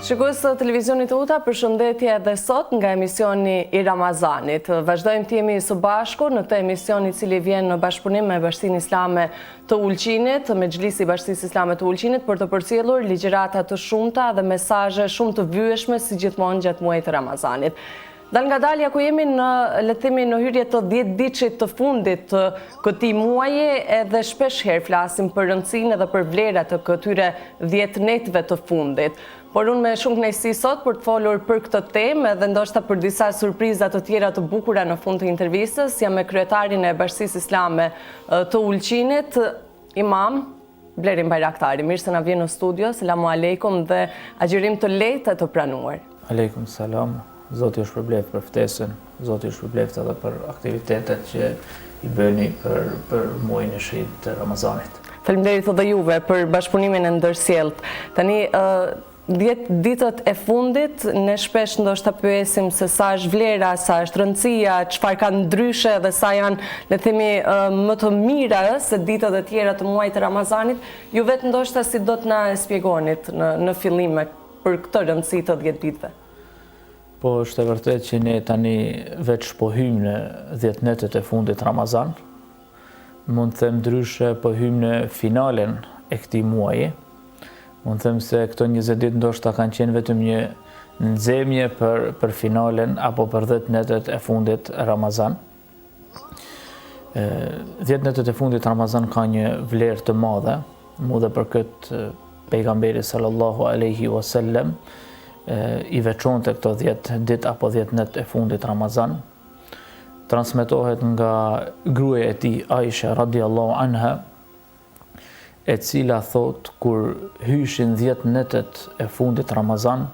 Shikues të televizionit Uta, përshëndetje edhe sot nga emisioni i Ramazanit. Vazhdojmë të jemi së bashku në të emisioni i cili vjen në bashkëpunim me Bashkinë Islame të Ulqinit, me Xhlisi i Bashkisë Islame të Ulqinit për të përcjellur ligjërata të shumta dhe mesazhe shumë të vyeshme si gjithmonë gjatë muajit të Ramazanit. Dal nga dalja ku jemi në, le të themi, në hyrje të 10 ditësh të fundit të këtij muaji, edhe shpesh herë flasim për rëndësinë edhe për vlerat të këtyre 10 netëve të fundit. Por unë me shumë kënaqësi sot për të folur për këtë temë edhe ndoshta për disa surpriza të tjera të bukura në fund të intervistës, jam me kryetarin e Bashkisë Islame të Ulqinit, Imam Blerim Bajraktari. Mirë se na vjen në studio. Selamu aleikum dhe agjerim të lehtë të pranuar. Aleikum salam. Zoti ju shpërbleft për ftesën, Zoti ju shpërbleft edhe për aktivitetet që i bëni për muajin e shenjtë të Ramazanit. Faleminderit edhe juve për bashkëpunimin e ndërsjellët. Tani 10 ditët e fundit, ne shpesh ndoshta pyesim se sa është vlera, sa është rëndësia, çfarë kanë ndryshe dhe sa janë, le të themi, më të mira se ditët e tjera të muajit të Ramazanit. Ju vetë ndoshta si do të na shpjegonit në fillim për këtë rëndësi të 10 ditëve. Po është e vërtet që ne tani veç po hymë në 10 netët e fundit Ramazan, mund të them ndryshe po hymë në finalen e këtij muaji. Mund të them se këto 20 ditë ndoshta kanë qenë vetëm një nxemje për finalen apo për 10 netët e fundit Ramazan. 10 netët e fundit Ramazan ka një vlerë të madhe, mu dhe për këtë pejgamberi sallallahu alaihi wasallam i veçonte këto 10 ditë apo 10 net e fundit Ramazan. Transmetohet nga gruaja e tij Aisha radiallahu anha, e cila thot kur hyshin 10 netet e fundit Ramazan,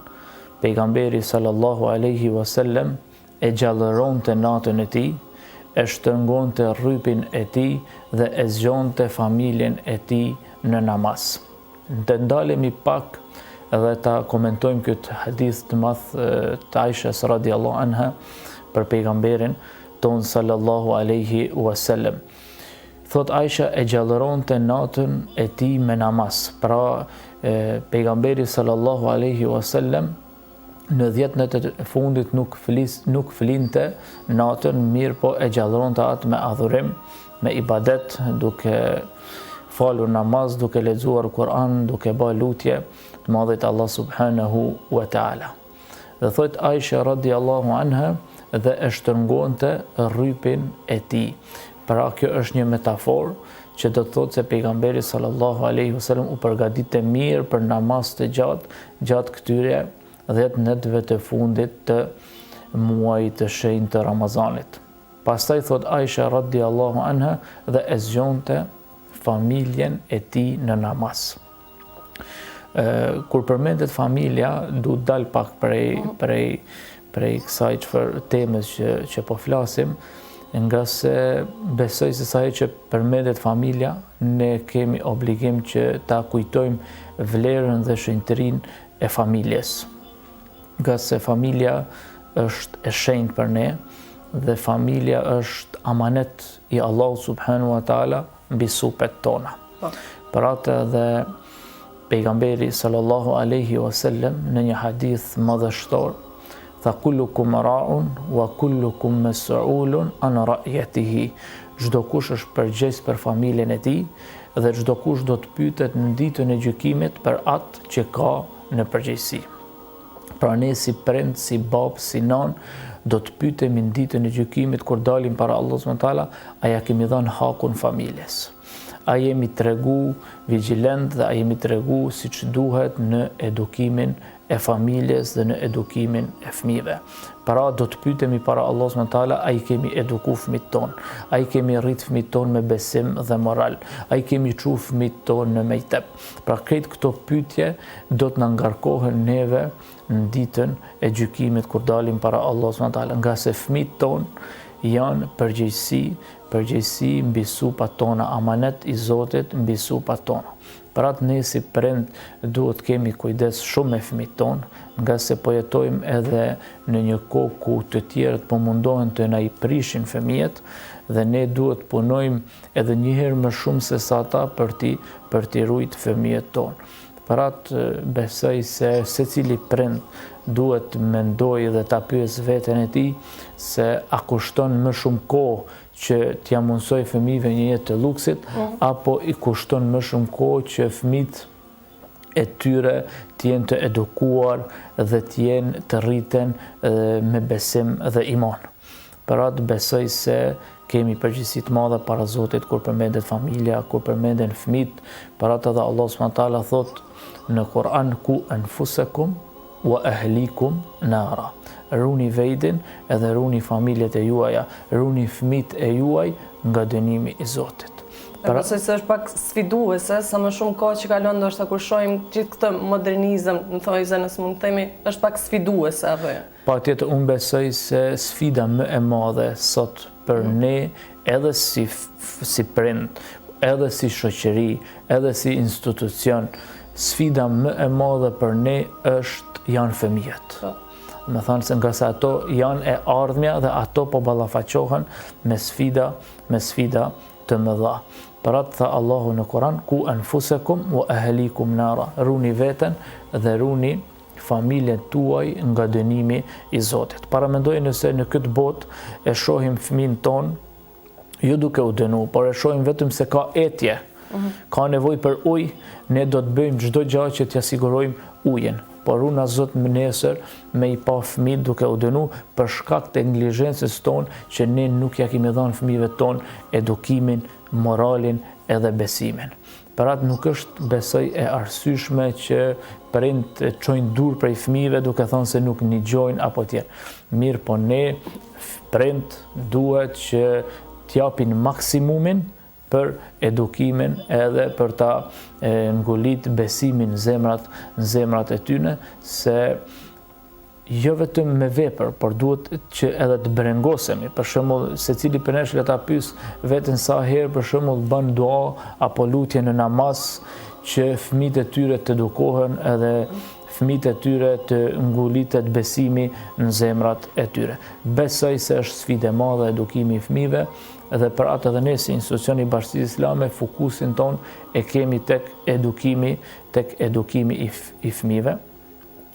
pejgamberi sallallahu alaihi wasallam e gjallëronte natën e tij, e shtrëngonte rrypin e tij dhe e zgjonte familjen e tij në namaz. Të ndalemi pak edhe ta komentojmë këtë hadith të madh të Aishës radiallahu anha për pejgamberin ton sallallahu alaihi wasallam. Thot Aisha e gjallëronte natën e tij me namaz. Pra pejgamberi sallallahu alaihi wasallam në 10 netët e fundit nuk flinte natën, mirë po e gjallëronte atë me adhurim, me ibadet, duke falur namaz, duke lexuar Kur'an, duke bërë lutje të madhit Allah subhanahu wa ta'ala. Dhe thot Aisha radiallahu anha dhe e shtrëngonte rrypin e tij. Pra kjo është një metaforë që do të thotë se pejgamberi sallallahu alaihi wasallam u përgatitte mirë për namaz të gjatë këtyre 10 netëve të fundit të muajit të shenjtë të Ramazanit. Pastaj thot Aisha radiallahu anha dhe e zgjonte familjen e tij në namaz. Kur përmendet familja, du të dal pak prej kësaj çfarë temës që po flasim, nga se besoj se sa që përmendet familja, ne kemi obligim që ta kujtojmë vlerën dhe shenjtërinë e familjes. Nga se familja është e shenjtë për ne dhe familja është amanet i Allahu subhanahu wa taala mbi supet tona. Për atë dhe pejgamberi sallallahu alaihi wasallam në një hadith madhështor tha kullukum ra'un wa kullukum mas'ulun an ra'yatihi. Çdo kush është përgjegjës për familjen e tij dhe çdo kush do të pyetet në ditën e gjykimit për atë që ka në përgjegjësi. Pra ne si prind, si bab, si nan, do të pyetemi në ditën e gjykimit kur dalim para Allahut subhanahu wa taala, a ja kemi dhënë hakun familjes? A jemi tregu vigjilent dhe a jemi tregu si që duhet në edukimin e familjes dhe në edukimin e fëmijëve. Pra do të pyetemi para Allahut subhanahu wa taala, a i kemi eduku fëmijët tonë, a i kemi rrit fëmijët tonë me besim dhe moral, a i kemi çu fëmijët tonë në mejtep. Pra këtë këto pyetje do të na ngarkohen neve në ditën e gjykimit kur dalim para Allahut subhanahu wa taala, nga se fëmijët tonë janë përgjegjësi mbi supat tona, amanet i Zotit mbi supat tona. Për atë ne si prind duhet kemi kujdes shumë me fëmijët tonë, nga se po jetojmë edhe në një kohë ku të tjerët po mundohen të na i prishin fëmijët dhe ne duhet punojmë edhe një herë më shumë se sa ata për t'i ruajtur fëmijët tonë. Për atë besoj se secili prind duhet mendoj dhe ta pyes veten e tij se a kushton më shumë kohë që t'ja mundsoj fëmijëve një jetë të luksit, apo i kushton më shumë kohë që fëmijët e tyre t'jenë të edukuar dhe t'jenë të rriten me besim dhe iman. Për atë besoj se kemi përgjegjësi të madhe para Zotit kur përmendet familja, kur përmenden fëmijët. Për atë edhe Allah subhanahu thot në Kur'an ku anfusakum wa ahlikum nara. Runi vejdin edhe runi familjet e juaja, runi fëmijët e juaj nga dënimi i Zotit. Besoj se është pak sfiduese, sa më shumë kohë që kalon ndoshta kur shohim gjithë këtë modernizëm, në thojse nëse mund të themi, është pak sfiduese apo jo? Patjetër unë besoj se sfida më e madhe sot për ne, edhe si prind, edhe si shoqëri, edhe si institucion, sfida më e madhe për ne janë fëmijët. Me thënë se nga se ato janë e ardhmja dhe ato po ballafaqohen me sfida të mëdha. Për atë tha Allahu në Kur'an, ku anfusakum wa ahlikum nara, runi veten dhe runi familjen tuaj nga dënimi i Zotit. Paramendoj nëse në këtë botë e shohim fëmin ton, jo duke u dënu, por e shohim vetëm se ka etje, ka nevojë për ujë, ne do të bëjmë çdo gjë që t'ia sigurojmë ujin. Por unë Zot më nesër me i pa fëmijë duke u dënu për shkak të neglizhencës tonë që ne nuk ja kemi dhënë fëmijëve tonë edukimin, moralin edhe besimin. Për atë nuk është besoj e arsyeshme që prind çojnë dur prej fëmijëve duke thënë se nuk nixojnë apo tjerë. Mirë, po ne prind duhet që t'japin maksimumin për edukimin edhe për ta ngulit besimin në zemrat e tyne, se jo vetëm me vepër, por duhet që edhe të brengosemi. Për shembull, secili për nesh le ta pyes veten sa herë për shembull bën dua apo lutje në namaz që fëmijët e tyre të edukohen edhe fëmijët e tyre të ngulitet besimi në zemrat e tyre. Besoj se është sfidë e madhe edukimi i fëmijëve, edhe për atë edhe ne si institucioni i Bashkisë Islame fokusin ton e kemi tek edukimi i fëmijëve.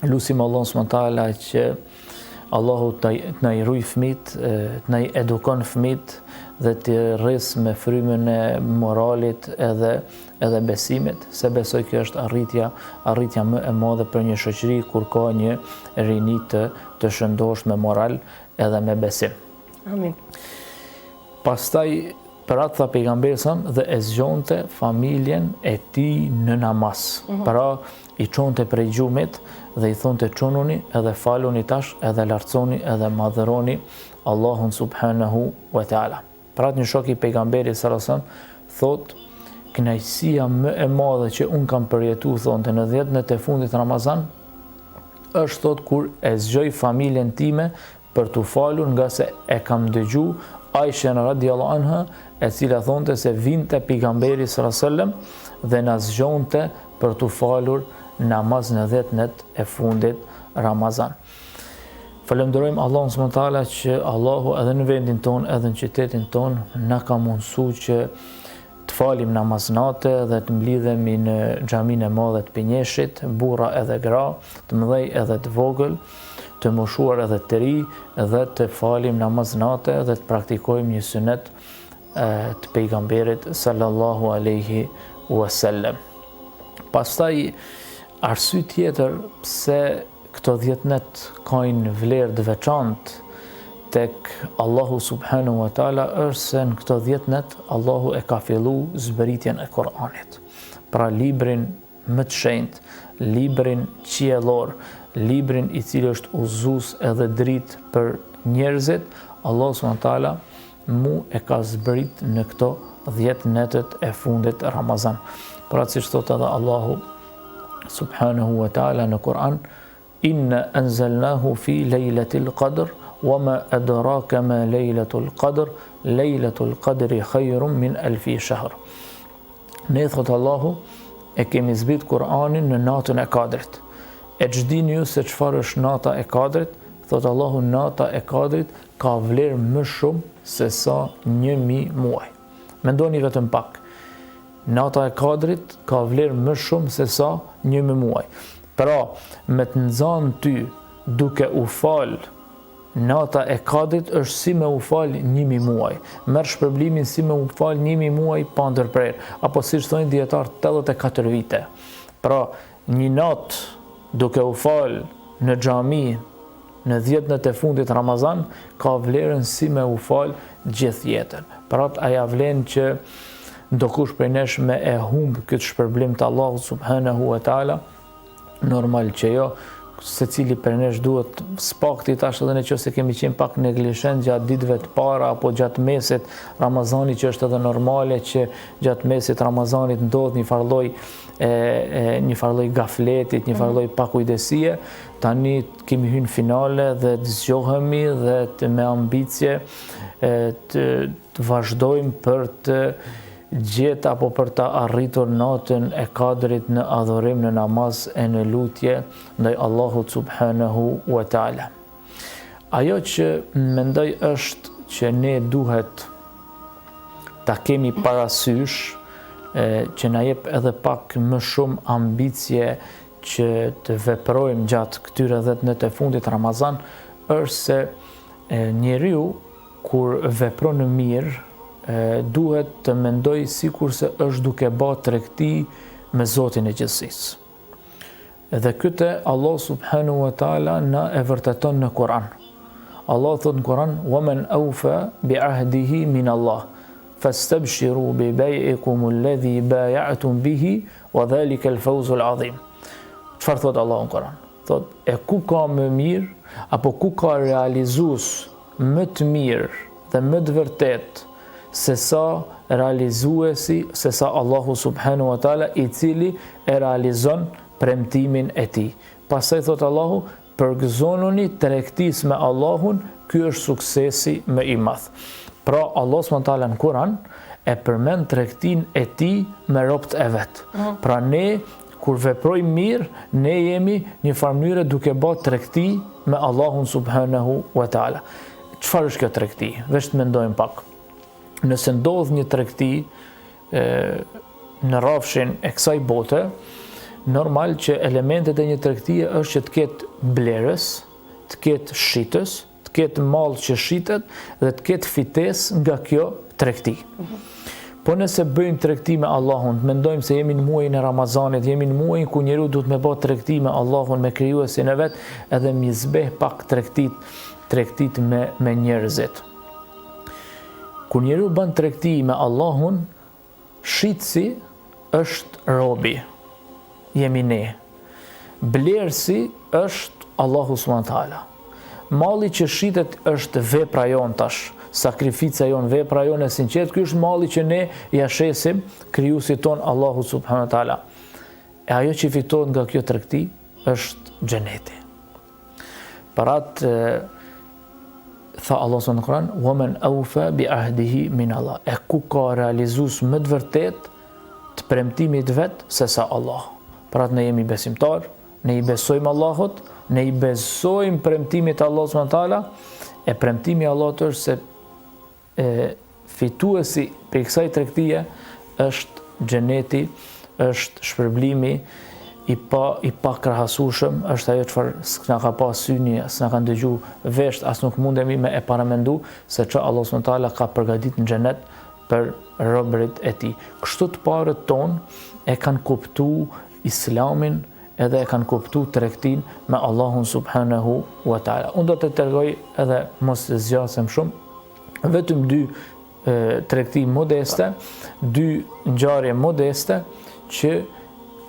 Lusim Allahun subhanahu taala që Allahu të na i ruaj fëmijët, të na i edukon fëmijët dhe të rris me frymën e moralit edhe besimit, se besoj kjo është arritja më e madhe për një shoqëri kur ka një rini të shëndosh me moral edhe me besim. Amin. Pastaj për atë tha pejgamberi dhe e zgjonte familjen e tij në namaz. Pra i çonte prej gjumit dhe i thonte çonuni edhe faluni tash edhe lartësoni edhe madhëroni Allahun subhanahu wa taala. Pra atë një shok i pejgamberit sallallahu alajhi wasallam thot kënaqësia më e madhe që un kam përjetuar thonte në 10 ditët e fundit të Ramazan është thot kur e zgjoj familjen time për t'u falur, nga se e kam dëgju Aisha radiallahu anha, e cila thonte se vinte pejgamberi sallallahu alajhi wasallam dhe na zgjonte për t'u falur namaz në 10 net e fundit Ramazan. Falenderojmë Allahun subhanahu wa taala që Allahu edhe në vendin ton, edhe në qytetin ton na ka mundsuar që të falim namaz natë dhe të mblidhemi në xhaminë e madhe të Pinjeshit, burra edhe gra, të mëdhej edhe të vogël, të moshuar edhe të ri, dhe të falim namaz natë dhe të praktikojmë një sunet të pejgamberit sallallahu alaihi wasallam. Pastaj arsye tjetër pse këto 10 net kanë vlerë të veçantë tek Allahu subhanahu wa taala është se në këto 10 net Allahu e ka filluar zbritjen e Kur'anit. Pra librin më të shenjtë, librin qiellor, librin i cili është udhëzues edhe dritë për njerëzit, Allahu subhanahu wa taala mu e ka zbrit në këto 10 netët e fundit Ramazan. Pra siç thot edhe Allahu subhanahu wa taala në Kur'an, inna anzalnahu fi lejlatil qadr wa ma adraka ma lejletul qadr, lejletul qadri khajrum min alfi shahr. Ne, thot Allahu, e kemi zbrit Kur'anin në natën e Kadrit. E çdini ju se çfarë është nata e Kadrit? Thot Allahu, nata e Kadrit ka vlerë më shumë se sa 1000 muaj. Mendoni vetëm pak. Nata e Kadrit ka vlerë më shumë se sa 1000 muaj. Pra, me të nxanë ty duke u fal nata e Kadrit është si me u fal 1000 muaj. Merr shpërblimin si me u fal 1000 muaj pa ndërprerje, apo siç thonë dietar 84 vite. Pra, një natë duke u fal në xhami në 10 ditët e fundit Ramazan ka vlerën si me u fal gjithë jetën. Pra, aja vlen që ndokush prej nesh me e humb këtë shpërblim të Allahut subhanahu wa taala, normal që jo, se cili për nesh duhet spakti tash edhe nëse kemi qenë pak neglizhent gjatë ditëve të para apo gjatë mesit Ramazanit, që është edhe normale që gjatë mesit Ramazanit ndodh një farlloj gafletit, një farlloj pakujdesie. Tani kemi hyrë në finale dhe të zgjohemi dhe me ambicie të vazhdojmë për të gjetë apo për të arritur natën e Kadrit në adhurim, në namaz e në lutje ndaj Allahut subhanahu wa taala. Ajo që mendoj është që ne duhet ta kemi parasysh, që na jep edhe pak më shumë ambicie që të veprojmë gjatë këtyre 10 ditëve të fundit Ramazan, është se njeriu kur vepron mirë duhet të mendoj sikur se është duke bë tregti me Zotin e gjithësisë. Dhe këtë Allah subhanahu wa taala na e vërteton në Kur'an. Allah thot në Kur'an: "Wa man awfa bi ahdihi min Allah, fastabshiru bi bay'ikum alladhi bay'atum bihi wa dhalika al-fawz al-'azim." Çfarë thot Allah në Kur'an? Thot, e ku ka më mirë apo ku ka realizues më të mirë dhe më të vërtet se sa realizuesi, se sa Allahu subhanahu wa taala, i cili e realizon premtimin e tij. Pastaj thot Allahu: "Përgëzonuni tregtisë me Allahun, ky është suksesi më i madh." Pra, Allah subhanahu wa taala në Kur'an e përmend tregtinë e tij me robët e vet. Pra ne kur veprojmë mirë, ne jemi një farë mënyre duke bërë tregti me Allahun subhanahu wa taala. Çfarë është kjo tregti? Veç të mendojmë pak. Nëse ndodh një tregti në rrafshin e kësaj bote, normal që elementet e një tregtie është që të ketë blerës, të ketë shitës, të ketë mall që shitet dhe të ketë fitesë nga kjo tregti. Po nëse bëjmë tregti me Allahun, mendojmë se jemi në muajin e Ramazanit, jemi në muajin ku njeriu duhet me bëj tregti me Allahun, me krijuesin e vet, edhe mizbeh pak tregtit me njerëzit. Kur njeriu bën tregti me Allahun, shitësi është robi, jemi ne. Blerësi është Allahu subhanahu wa taala. Malli që shitet është vepra jon tash, sakrifica jon, vepra jon e sinqert. Ky është malli që ne ja shesim krijuesit ton Allahu subhanahu wa taala. E ajo që fitohet nga kjo tregti është xheneti. Parat tha Allah në Kur'an: "Wa man awfa bi ahdihi min Allah." E ku ka realizues më të vërtet të premtimit vet se sa Allah. Pra ne jemi besimtar, ne i besojmë Allahut, ne i besojmë premtimit të Allahut subhanahu wa taala, e premtimi i Allahut është se fituesi për kësaj tregtie është xheneti, është shpërblimi i pa krahasueshëm, është ajo çfarë s'na ka pas syni, s'na ka dëgju vesh, as nuk mundemi me e paramendu se ç'a Allah subhanahu wa taala ka përgatitur në xhenet për robërit e tij. Kështu të parët ton e kanë kuptuar Islamin edhe e kanë kuptuar tregtin me Allahun subhanahu wa taala. Unë do të tregoj edhe mos të zgjasem shumë, vetëm dy tregti modeste, dy ngjarje modeste që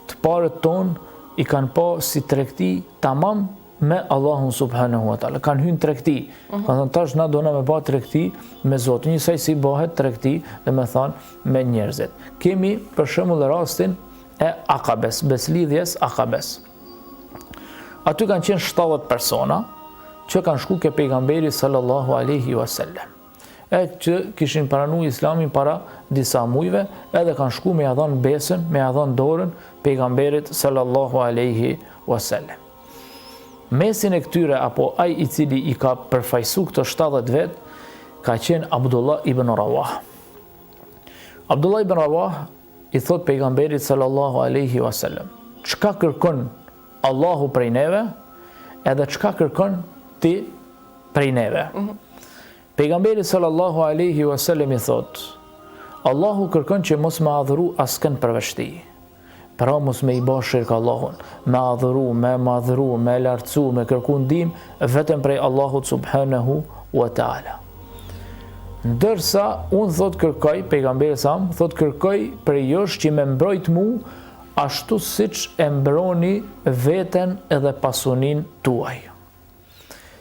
të parët ton i kanë pa si tregti tamam me Allahun subhanahu wa taala. Kanë hyrë tregti. Kanë thënë tash na dona me bë tregti me Zotin, njësoj si bëhet tregti, domethënë me njerëzit. Kemi për shembull rastin e Akabes, beslidhjes Akabes. Aty kanë qenë 70 persona që kanë shku ke pejgamberi sallallahu alaihi wasallam. E që kishin pranu islamin para disa mujve, edhe kanë shku me adhan besën, me adhan dorën pejgamberit sallallahu alaihi wasallam. Mesin e këtyre, apo ai i cili i ka përfaqësu këto 70 vet, ka qenë Abdullah ibn Rawah. Abdullah ibn Rawah i thot pejgamberit sallallahu alaihi wasallam: çka kërkon Allahu prej neve, edhe çka kërkon ti prej neve. Pejgamberi sallallahu alaihi wasallam i thot: Allahu kërkon që mos me adhuru askën përveç tij. Pra mos me i bë shirk Allahun, me adhuru, me madhru, me lartësu, me kërku ndihmë vetëm prej Allahut subhanahu wa taala. Ndërsa unë thot kërkoj, pejgamberi sa thot kërkoj prej josh që me mbrojt mu ashtu siç e mbroni veten edhe pasunin tuaj.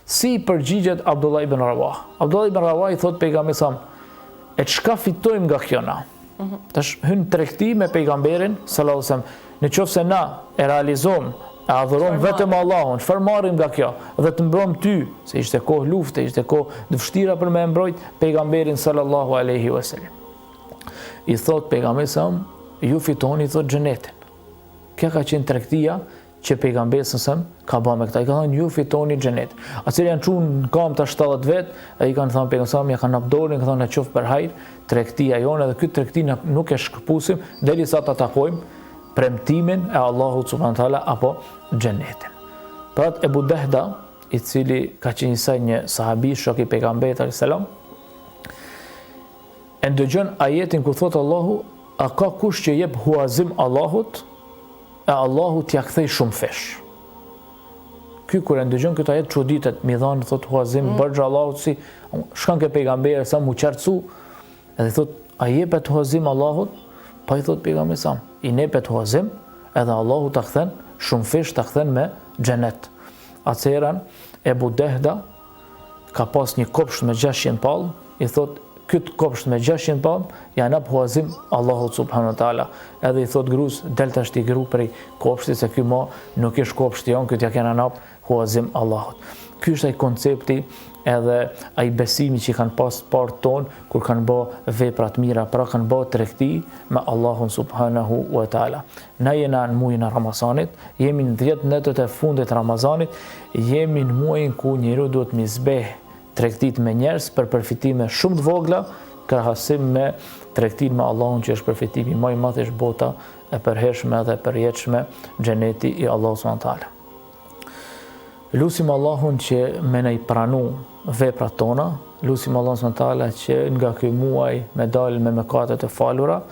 Si i përgjigjet Abdullah ibn Rawah? Abdullah ibn Rawah i thot pejgamberi sa: e çka fitojmë nga kjo na? Tash hyn tregti me pejgamberin sallallahu alaihi wasallam. Në qoftë se na e realizojmë, e adhurojmë vetëm Allahun, çfarë marrim nga kjo? Dhe të mbrojmë ty, se ishte kohë lufte, ishte kohë të vështira për me mbrojt pejgamberin sallallahu alaihi wasallam. I thot pejgamberi sallallahu alaihi wasallam: ju fitoni, thot, xhenetin. Kjo ka qenë tregtia që pejgamberi sallallahu ka bërë me këta. I ka thënë ju fitoni xhenet. Atë janë çuar në kam të 70 vet, ai kanë thënë pejgamberi sallallahu ja kanë hap dorën, kanë thënë na qof për hajër, tregtia jone, dhe këtë tregti nuk e shkëpusim derisa ta takojmë premtimin e Allahut subhanahu wa taala apo xhenetin. Pra Ebu Dehda, i cili ka qenë sa një sahabi shok i pejgamberit alayhis salam, e ndëgjon ajetin ku thot Allahu: a ka kush që jep huazim Allahut, e Allahu t'ja kthej shumë fesh. Ky kur e ndëgjon këtë ajet çuditet, mi dhan thot huazim bërxh Allahut, si shkon ke pejgamberi sa mu qartësu, edhe thot: a jepet huazim Allahut? Pa i thot pejgamberi sa: i nepet huazim, edhe Allahu ta kthen shumë fesh, ta kthen me xhenet. Atëherën Ebu Dehda ka pas një kopsht me 600 pall, i thot: këtë kopsht me 600 pall janë hap huazim Allahut subhanahu wa taala. Edhe i thot grus: del tash ti gru prej kopshtit, se ky mo nuk është kopshti jon, këtë ja kanë hap huazim Allahut. Ky është ai koncepti edhe ai besimi që kanë pas part ton kur kanë bë vepra të mira, pra kanë bë tregti me Allahun subhanahu wa taala. Na jena në muajin e Ramazanit, jemi në 10 netët e fundit të Ramazanit, jemi në muajin ku njeriu duhet të zbeh tregtit me njerëz për përfitime shumë të vogla, krahasim me tregtin me Allahun që është përfitimi më i madh, është bota e përhershme dhe përjetshme, xheneti i Allahut subhanahu wa taala. Lusim Allahun që me na i pranu veprat tona, lusim Allahun subhanahu wa taala që nga ky muaj me dalë me mëkatet e falura,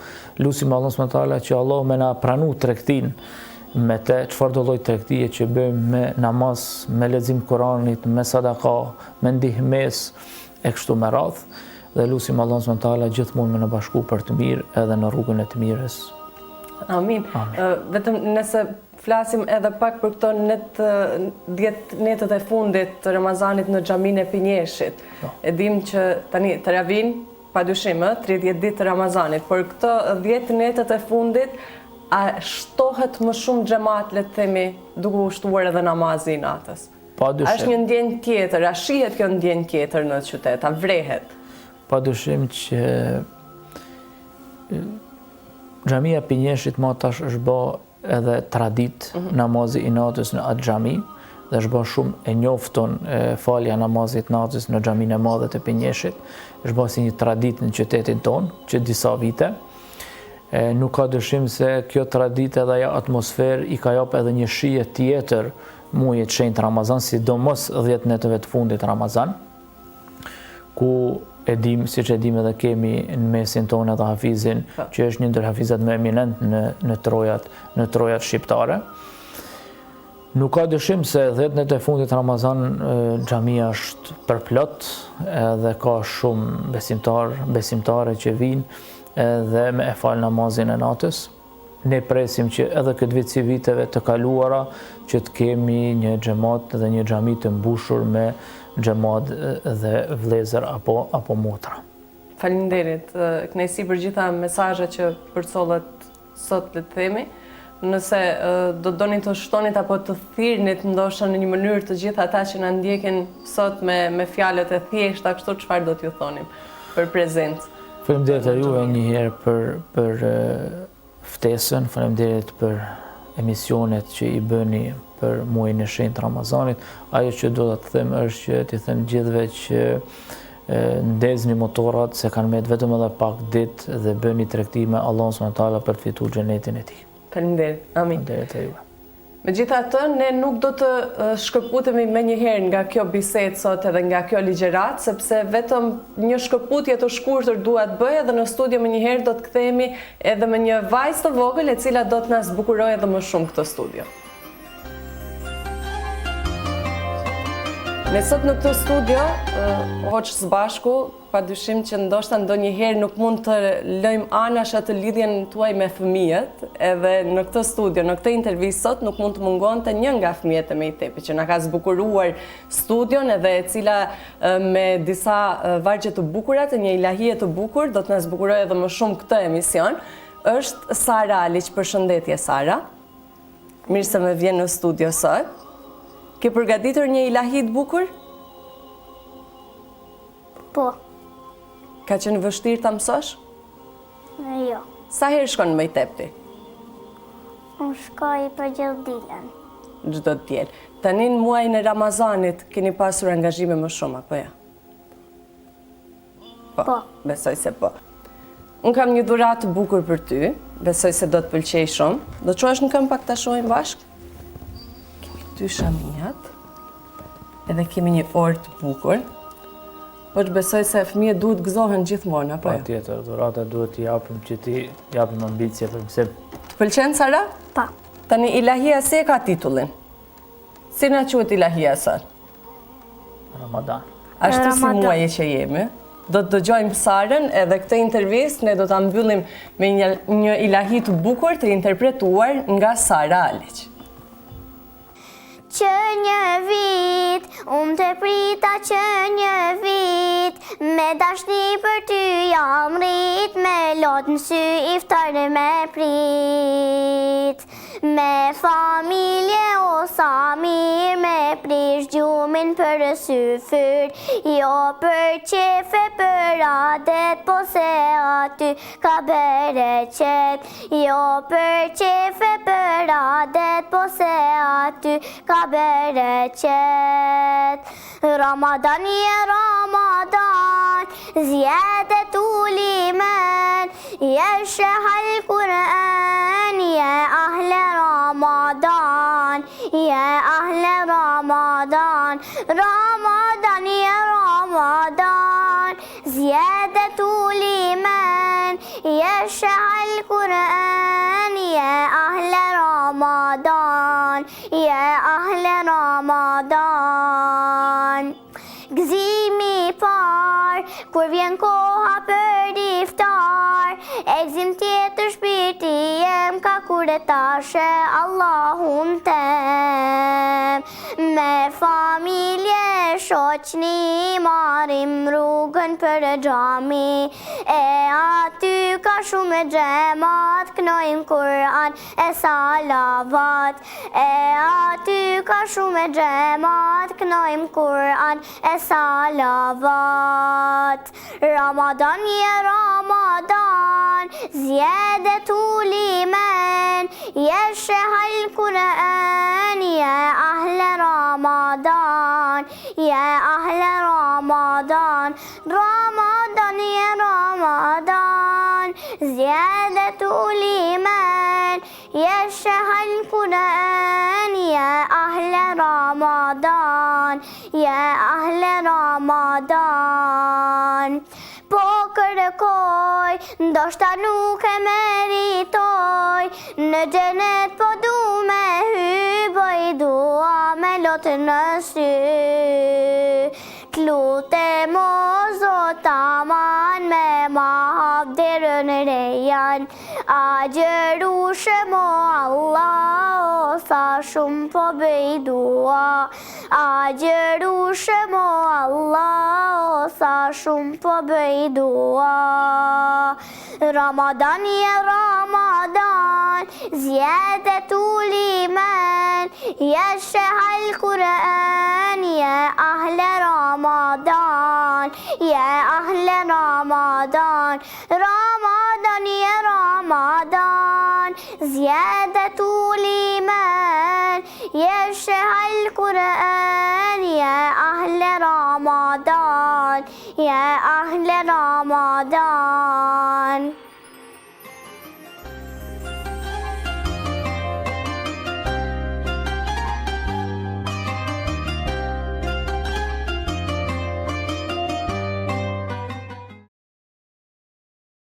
lusim Allahun subhanahu wa taala që Allah me na pranu tregtin me të çfarë do lloj tregtie që bëjmë me namaz, me lexim Kuranit, me sadaka, me ndihmes e kështu me radhë, dhe lusim Allahun subhanahu wa taala gjithmonë me na bashku për të mirë edhe në rrugën e të mirës. Amin. Vetëm nëse flasim edhe pak për këto 10 netët e fundit të Ramazanit në xhamin e Pinjeshit. E dim që tani Teravin padyshim 30 ditë të Ramazanit, por këto 10 netët e fundit a shtohet më shumë xhamat, le të themi, duke u shtuar edhe namazi i natës? Padyshim. A është një ndjenjë tjetër, a shihet kjo ndjenjë tjetër në qytet, a vrehet? Padyshim që xhamia e Pinjeshit më tash është bë edhe tradit namazi i natës në atë xhami, dhe është bë shumë e njoftun falja namazit natës në xhamin e madhe të Pinjeshit. Është bë si një tradit në qytetin ton që disa vite. Nuk ka dyshim se kjo tradit edhe ajo atmosferë i ka jap edhe një shije tjetër muajit shenjtë Ramazan, sidomos 10 netëve të fundit Ramazan, ku e dim, siç e dim edhe kemi në mesin tonë edhe hafizin, që është një ndër hafizat më eminent në trojat shqiptare. Nuk ka dyshim se 10 netët e fundit Ramazan xhamia është përplot, edhe ka shumë besimtare që vinë edhe me e fal namazin e natës. Ne presim që edhe këtë vit si viteve të kaluara që të kemi një xhamat dhe një xhami të mbushur me xhamat dhe vëllezër apo motra. Faleminderit. Kënaqësi për gjitha mesazhet që përcollet sot, le të themi. nëse do doni të shtonit apo të thirrnit ndoshta në një mënyrë të gjithë ata që na ndjekin sot me fjalët e thjeshta, kështu çfarë do t'ju thonim për prezencë? Faleminderit juve një herë për ftesën, faleminderit për emisionet që i bëni për muajin e shenjtë Ramazanit. Ajo që do të them është që t'i them gjithëve që ndezni motorat se kanë met vetëm edhe pak ditë dhe bëni tregti me Allahun subhanallahu për të fituar xhenetin e tij. Faleminderit. Amin. Faleminderit juve. Megjithatë, ne nuk do të shkëputemi menjëherë nga kjo bisedë sot edhe nga kjo ligjërat, sepse vetëm një shkëputje të shkurtër dua të bëj, edhe në studio menjëherë do të kthehemi edhe me një vajzë të vogël e cila do të na zbukurojë edhe më shumë këtë studio. Ne sot në këtë studio, hoq së bashku, padyshim që ndoshta ndonjëherë nuk mund të lëjmë anash atë lidhjen tuaj me fëmijët, edhe në këtë studio, në këtë intervistë sot nuk mund të mungonte një nga fëmijët e Mejtepit që na ka zbukuruar studion edhe e cila me disa vargje të bukura, të një ilahie të bukur, do të na zbukurojë edhe më shumë këtë emision, është Sara Aliq. Përshëndetje Sara. Mirë se më vjen në studio sot. Ke përgatitur një ilahi të bukur? Po. Ka qenë vështirë ta mësosh? Jo. Sa herë shkon në Mejtepti? Unë shkoj për gjithë ditën. Çdo diel. Tani në muajin e Ramazanit keni pasur angazhime më shumë apo jo? Po. Besoj se po. Unë kam një dhuratë të bukur për ty, besoj se do të pëlqej shumë. Do të çohesh në këmbë pak ta shohim bashkë? Kemi 2 shaminjat, edhe kemi një orë të bukur. Po që besoj se fëmijët duhet gëzohen gjithmonë, apo jo? Patjetër, dhurata duhet t'i japim që ti japim ambicje për mësim. Të pëlqen Sara? Pa. Tani ilahia si e ka titullin? Si na quhet ilahia sot? Ramadan. Ashtu si Ramadan. muaji që jemi. Do të dëgjojmë Sarën edhe këtë intervistë ne do ta mbyllim me një ilahi të bukur të interpretuar nga Sara Aliq. Që një vit, të prita që një vit, me dashni për ty jam rrit, me lot në sy iftar me prit. Me familje o sa mirë, me prish gjumin për syfyr, jo për qefe për adet, po se aty ka bereqet. Jo për qefe për adet, po se aty ka bereqet. Ramadan je Ramadan, zjedet ulimen, je shehal Kur'an, je ahle Ramadan, je ahle Ramadan. Ramadan je Ramadan, zjedet ulimen, je shehal Kur'an, je ahle Ramadan, je ahle Ramadan. Gëzimi par, kur vjen koha për iftar, e gëzim tjetër shpirti jem ka kur e tashe Allahun tem. Me familje shoqni marim rrugën për xhami, e aty ka shumë xhemat, knojmë Kur'an e salavat. E aty ka shumë xhemat, knojmë Kur'an e salavat. Ramadan je Ramadan, zjedet ulimen, je shehal Kur'an, je ahle Ramadan, je ahle Ramadan. Ramadan je Ramadan, zjedet ulimen, je shehal Kur'an, je ahle Ramadan, je ahle Ramadan. Po kërkoj, ndoshta nuk e meritoj, në xhenet po du me hy, bëj dua me lot në sy. T'lutem o Zot aman, me ma hap derën rejan, agjërushëm o Allah, o sa shumë po bëj dua. Agjërushëm o Allah, o sa shumë po bëj dua. Ramadan ya Ramadan زيادة الإيمان يا شهر القرآن يا أهل رمضان يا أهل رمضان رمضان يا رمضان زيادة الإيمان يا شهر القرآن يا أهل رمضان يا أهل رمضان